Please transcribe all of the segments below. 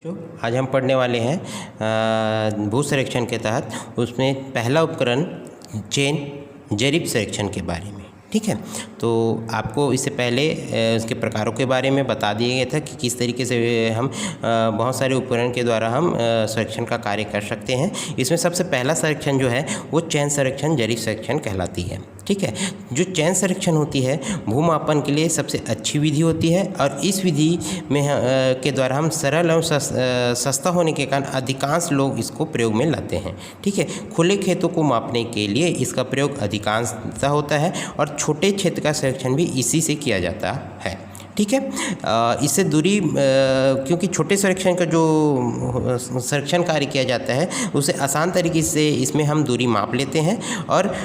जो आज हम पढ़ने वाले हैं भू संरक्षण के तहत उसमें पहला उपकरण चेन जरीब संरक्षण के बारे में। ठीक है, तो आपको इससे पहले उसके प्रकारों के बारे में बता दिया गया था कि किस तरीके से हम बहुत सारे उपकरण के द्वारा हम संरक्षण का कार्य कर सकते हैं। इसमें सबसे पहला संरक्षण जो है वो चैन संरक्षण जरीब संरक्षण कहलाती है। ठीक है, जो चैन संरक्षण होती है भूमापन के लिए सबसे अच्छी विधि होती है और इस विधि में के द्वारा हम सरल और सस्ता होने के कारण अधिकांश लोग इसको प्रयोग में लाते हैं। ठीक है, खुले खेतों को मापने के लिए इसका प्रयोग अधिकांशतः होता है और छोटे क्षेत्र का संरक्षण भी इसी से किया जाता है। ठीक है, इससे दूरी क्योंकि छोटे संरक्षण का जो संरक्षण कार्य किया जाता है उसे आसान तरीके से इसमें हम दूरी माप लेते हैं और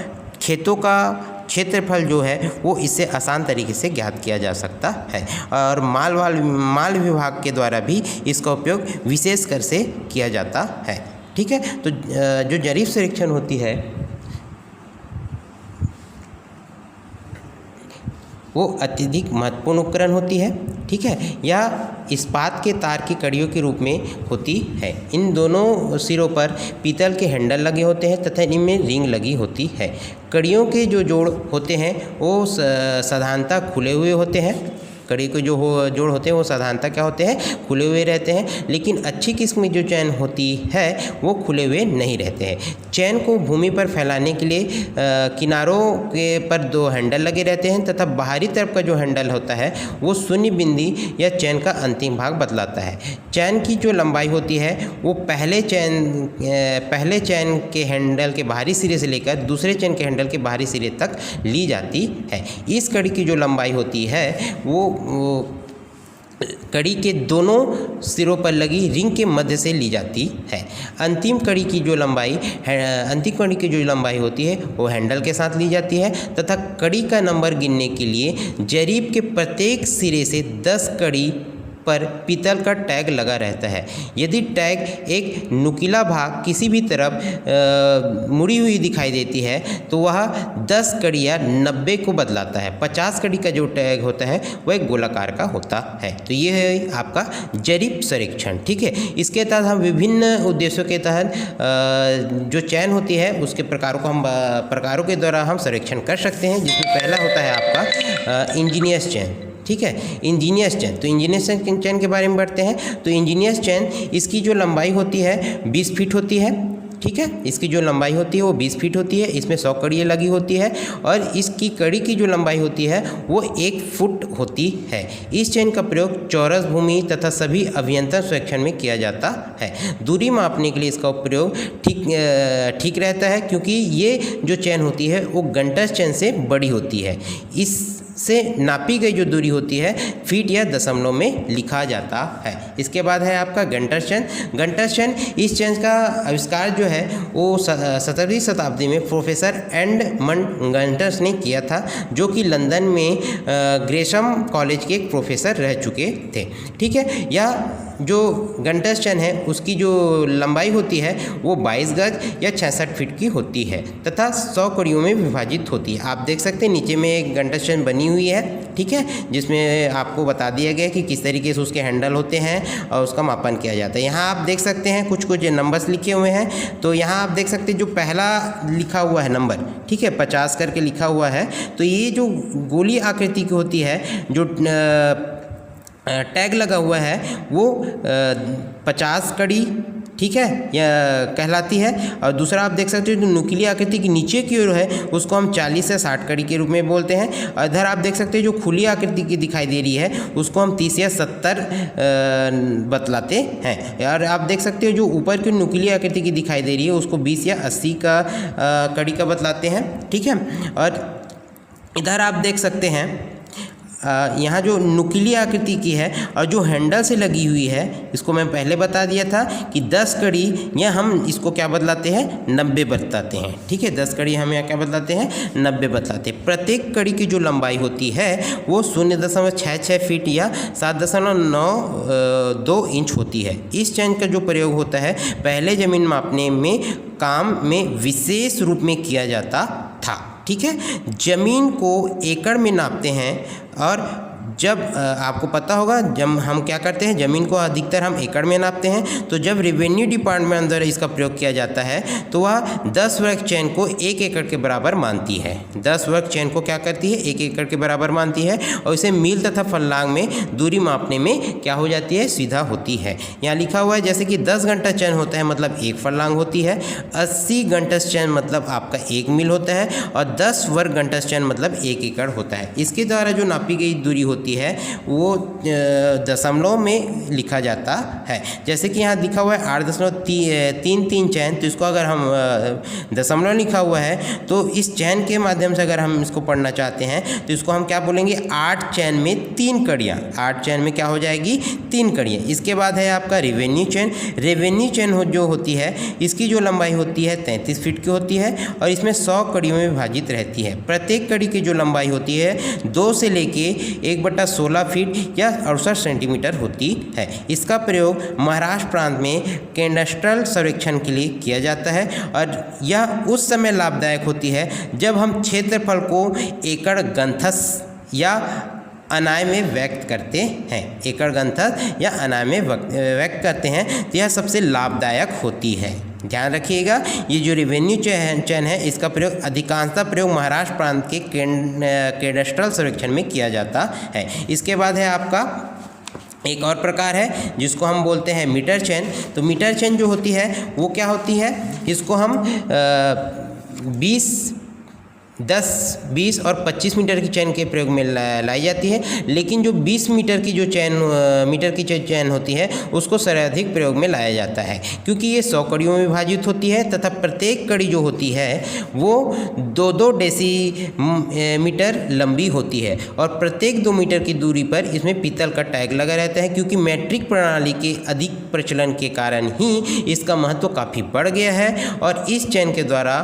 खेतों का क्षेत्रफल जो है वो इससे आसान तरीके से ज्ञात किया जा सकता है और माल विभाग के द्वारा भी इसका उपयोग विशेष कर से किया जाता है। ठीक है, तो जो जरीब संरक्षण होती है वो अत्यधिक महत्वपूर्ण उपकरण होती है। ठीक है, यह इस्पात के तार की कड़ियों के रूप में होती है। इन दोनों सिरों पर पीतल के हैंडल लगे होते हैं तथा इनमें रिंग लगी होती है। कड़ियों के जो जोड़ होते हैं वो साधारणतः खुले हुए होते हैं। कड़ी के जो जोड़ होते हैं वो साधारणतः क्या होते हैं, खुले हुए रहते हैं, लेकिन अच्छी किस्म की जो चैन होती है वो खुले हुए नहीं रहते हैं। चैन को भूमि पर फैलाने के लिए किनारों के पर दो हैंडल लगे रहते हैं तथा बाहरी तरफ का जो हैंडल होता है वो शून्य बिंदी या चैन का अंतिम भाग बतलाता है। चैन की जो लंबाई होती है वो पहले चैन के हैंडल के बाहरी सिरे से लेकर दूसरे चैन के हैंडल के बाहरी सिरे तक ली जाती है। इस कड़ी की जो लंबाई होती है वो कड़ी के दोनों सिरों पर लगी रिंग के मध्य से ली जाती है। अंतिम कड़ी की जो लंबाई होती है वो हैंडल के साथ ली जाती है तथा कड़ी का नंबर गिनने के लिए जरीब के प्रत्येक सिरे से 10 कड़ी पर पीतल का टैग लगा रहता है। यदि टैग एक नुकीला भाग किसी भी तरफ मुड़ी हुई दिखाई देती है तो वह 10 कड़ी या 90 को बदलाता है। 50 कड़ी का जो टैग होता है वह एक गोलाकार का होता है। तो ये है आपका जरीब संरक्षण। ठीक है, इसके तहत हम विभिन्न उद्देश्यों के तहत जो चैन होती है उसके प्रकारों के द्वारा हम संरक्षण कर सकते हैं, जिसमें पहला होता है आपका इंजीनियर्स चैन। ठीक है, इंजीनियर्स चैन। तो इंजीनियर्स चैन के बारे में बढ़ते हैं। तो इंजीनियर्स चैन इसकी जो लंबाई होती है 20 फीट होती है। ठीक है, इसकी जो लंबाई होती है वो 20 फीट होती है। इसमें 100 कड़ियाँ लगी होती है और इसकी कड़ी की जो लंबाई होती है वो 1 फुट होती है। इस चैन का प्रयोग चौरस भूमि तथा सभी अभियंत्रण संरक्षण में किया जाता है। दूरी मापने के लिए इसका प्रयोग ठीक रहता है क्योंकि ये जो चैन होती है वो गंटस चैन से बड़ी होती है। इससे नापी गई जो दूरी होती है फीट या दशमलव में लिखा जाता है। इसके बाद है आपका गंटस चैन। गंटस चैन, इस चैन का आविष्कार जो है वो 17वीं शताब्दी में प्रोफेसर एडमंड गंटस ने किया था, जो कि लंदन में ग्रेशम कॉलेज के एक प्रोफेसर रह चुके थे। ठीक है, यह जो गंटस चैन है उसकी जो लंबाई होती है वो 22 गज या 66 फीट की होती है तथा 100 कड़ियों में विभाजित होती है। आप देख सकते हैं नीचे में एक गंटस चैन बनी हुई है। ठीक है, जिसमें आपको बता दिया गया कि किस तरीके से उसके हैंडल होते हैं और उसका मापन किया जाता है। यहाँ आप देख सकते हैं कुछ नंबर्स लिखे हुए हैं। तो यहाँ आप देख सकते हैं जो पहला लिखा हुआ है नंबर, ठीक है, 50 करके लिखा हुआ है। तो ये जो गोली आकृति की होती है, जो टैग लगा हुआ है वो 50 कड़ी, ठीक है, यह कहलाती है। और दूसरा आप देख सकते हो जो नुकीली आकृति की नीचे की ओर है उसको हम 40 से 60 कड़ी के रूप में बोलते हैं। और इधर आप देख सकते हो जो खुली आकृति की दिखाई दे रही है उसको हम 30 या 70 बतलाते हैं। और आप देख सकते हो जो ऊपर की नुकीली आकृति की दिखाई दे रही है उसको 20 या 80 का कड़ी का बतलाते हैं। ठीक है, और इधर आप देख सकते हैं यहाँ जो नुकीली आकृति की है और जो हैंडल से लगी हुई है इसको मैं पहले बता दिया था कि 10 कड़ी या हम इसको क्या बदलाते हैं, 90 बतलाते हैं। ठीक है, 10 कड़ी हम यहाँ क्या बदलाते हैं, 90 बतलाते हैं। प्रत्येक कड़ी की जो लंबाई होती है वो 0.66 फीट या 7.92 इंच होती है। इस चैन का जो प्रयोग होता है पहले ज़मीन मापने में काम में विशेष रूप में किया जाता था। ठीक है, जमीन को एकड़ में नापते हैं और जब आपको पता होगा जब हम क्या करते हैं, ज़मीन को अधिकतर हम एकड़ में नापते हैं, तो जब रेवेन्यू डिपार्टमेंट अंदर इसका प्रयोग किया जाता है तो वह 10 वर्ग चैन को 1 एकड़ के बराबर मानती है। 10 वर्ग चैन को क्या करती है, 1 एकड़ के बराबर मानती है और इसे मील तथा फल्लांग में दूरी मापने में क्या हो जाती है, सुविधा होती है। यहाँ लिखा हुआ है जैसे कि 10 घंटा चैन होता है मतलब 1 फल्लांग होती है, 80 घंटा चैन मतलब आपका 1 मील होता है और 10 वर्ग घंटा चैन मतलब 1 एकड़ होता है। इसके द्वारा जो नापी गई दूरी होती है वो दशमलव में लिखा जाता है। जैसे कि यहाँ लिखा हुआ है 8.33 चैन, तो इसको अगर हम दशमलव लिखा हुआ है तो इस चैन के माध्यम से अगर हम इसको पढ़ना चाहते हैं तो इसको हम क्या बोलेंगे, 8 चैन में 3 कड़ियाँ। 8 चैन में क्या हो जाएगी, 3 कड़ियाँ। इसके बाद है आपका रेवेन्यू चैन। रेवेन्यू चैन जो होती है इसकी जो लंबाई होती है 33 फीट की होती है और इसमें 100 कड़ियों में विभाजित रहती है। प्रत्येक कड़ी की जो लंबाई होती है 2 से लेके 1/16 फीट या 68 सेंटीमीटर होती है। इसका प्रयोग महाराष्ट्र प्रांत में कैडस्ट्रल सर्वेक्षण के लिए किया जाता है और यह उस समय लाभदायक होती है जब हम क्षेत्रफल को एकड़ घनत्व या अनाय में व्यक्त करते हैं। एकड़ घनत्व या अनाय में व्यक्त करते हैं तो यह सबसे लाभदायक होती है। ध्यान रखिएगा, ये जो रेवेन्यू चैन है इसका प्रयोग अधिकांशतः प्रयोग महाराष्ट्र प्रांत के कैडस्ट्रल सर्वेक्षण में किया जाता है। इसके बाद है आपका एक और प्रकार है जिसको हम बोलते हैं मीटर चैन। तो मीटर चैन जो होती है वो क्या होती है, इसको हम 10, 20 और 25 मीटर की चैन के प्रयोग में लाई जाती है, लेकिन जो 20 मीटर की जो चैन होती है उसको सर्वाधिक प्रयोग में लाया जाता है क्योंकि ये 100 कड़ियों में विभाजित होती है तथा प्रत्येक कड़ी जो होती है वो 2-2 डेसीमीटर लंबी होती है और प्रत्येक 2 मीटर की दूरी पर इसमें पीतल का टैग लगा रहता है। क्योंकि मैट्रिक प्रणाली के अधिक प्रचलन के कारण ही इसका महत्व काफ़ी बढ़ गया है और इस चैन के द्वारा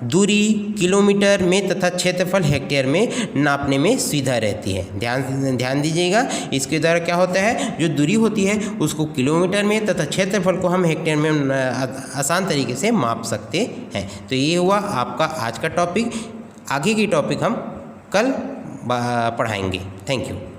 दूरी किलोमीटर में तथा क्षेत्रफल हेक्टेयर में नापने में सुविधा रहती है। ध्यान दीजिएगा, इसके द्वारा क्या होता है, जो दूरी होती है उसको किलोमीटर में तथा क्षेत्रफल को हम हेक्टेयर में आसान तरीके से माप सकते हैं। तो ये हुआ आपका आज का टॉपिक। आगे की टॉपिक हम कल पढ़ाएंगे। Thank you.